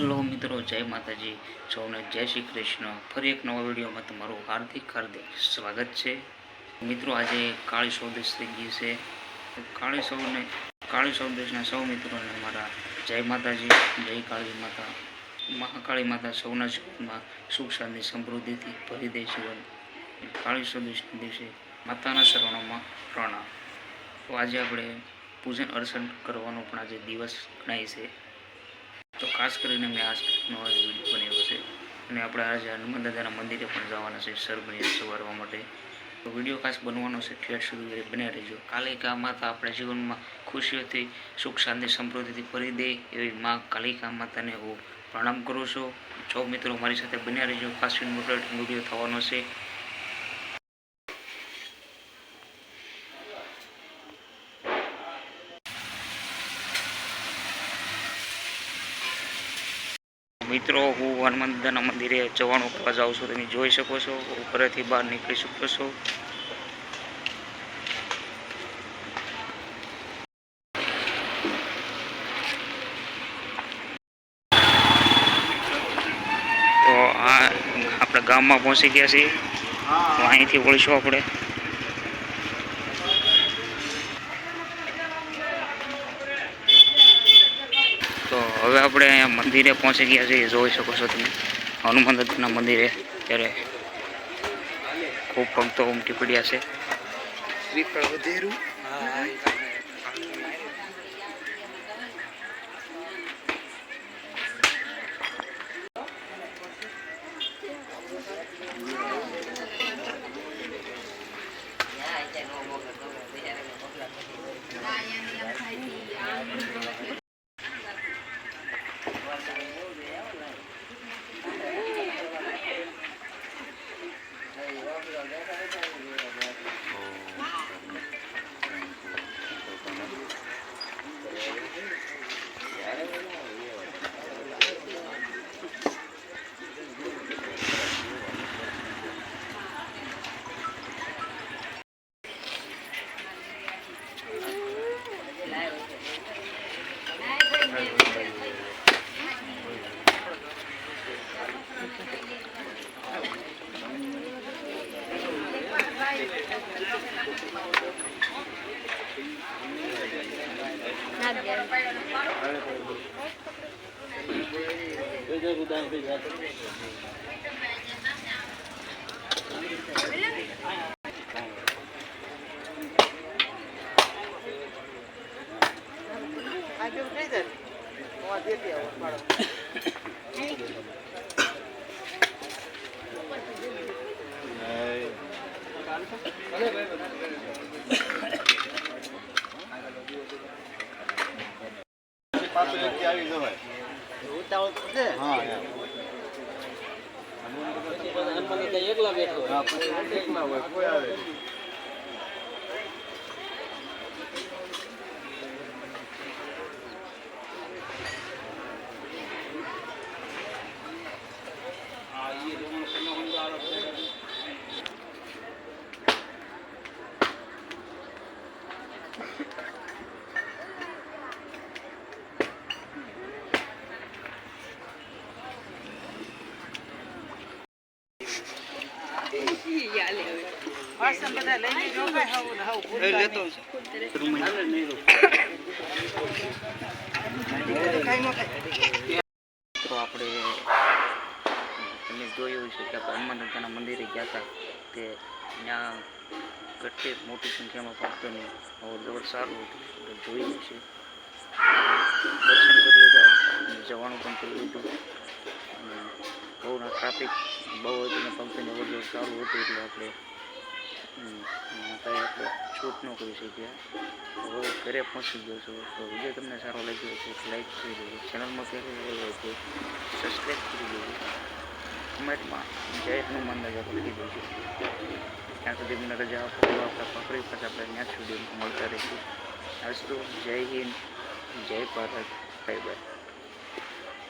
Hello મિત્રો, જય માતાજી. સૌને જય શ્રી કૃષ્ણ. ફરી એક નવા વિડીયોમાં તમારું હાર્દિક સ્વાગત છે. મિત્રો, આજે કાળી ચૌદશ થઈ ગઈ છે. કાળી ચૌદશના સૌ મિત્રોને મારા જય માતાજી, જય કાળી માતા. મહાકાળી માતા સૌના જીવનમાં સુખ શાંતિ સમૃદ્ધિથી ભરી દે જીવન. કાળી ચૌદશના દિવસે માતાના શરણોમાં પ્રણામ. તો આજે આપણે પૂજન અર્ચન કરવાનો પણ આજે દિવસ ગણાય છે. તો ખાસ કરીને મેં આ નવા વિડીયો બનાવ્યો છે અને આપણે આજે હનુમાન દાદાના મંદિરે પણ જવાના છે સરબનિયા સવારવા માટે. તો વિડીયો ખાસ બનવાનો છે, ઠેઠ સુધી બન્યા રહેજો. કાલિકા માતા આપણા જીવનમાં ખુશીઓથી સુખ શાંતિ સમૃદ્ધિથી ભરી દે એવી માં કાલિકા માતાને હું પ્રણામ કરું છું. જો મિત્રો મારી સાથે બન્યા રહેજો, ખાસ મોટો વિડીયો થવાનો છે. મિત્રો, હું હનુમાન દાદાના મંદિરે જવાનું કરવા જાઉં છું. તમે જોઈ શકો છો, હું ઘરેથી બહાર નીકળી શકો છો. તો આ આપણે ગામમાં પહોંચી ગયા છીએ. તો અહીંથી વળીશું આપણે. તો હવે આપણે અહીંયા મંદિરે પહોંચી ગયા છીએ. જોઈ શકો છો તમે હનુમાન દાદાના મંદિરે. ત્યારે ખૂબ ભક્તો ઉમટી પડ્યા છે. વિકળ વધેરું એકલા બેઠો આપણે તમે જોયું છે કે હનુમાન દાદાના મંદિરે ગયા હતા તે ત્યાં કેટલી મોટી સંખ્યામાં ભક્તોની અવર સારું હતું. જોયું છે, દર્શન કરી લીધા, જવાનું પણ કરી લીધું. અને બહુ ટ્રાફિક બહુ હતું ને ભક્તોની અવર સારું હતું એટલે આપણે કાંઈ આપણે શૂટ ન કરી શક્યા. હવે ઘરે પહોંચી ગયો છું. તો વિડીયો તમને સારો લાગ્યો છે તો લાઈક કરી દેજો. ચેનલમાં પહેલી હોય તો સબસ્ક્રાઈબ કરી દેજો. કમેન્ટમાં જય હનુમાન દાદા લખી દેજો. ત્યાં સુધી મને રજા આપો. આપણા પકડી પાછા આપણે નેક્સ્ટ વિડીયોમાં મળતા રહીશું. આજતો જય હિન્દ, જય ભારત, બાય બાય.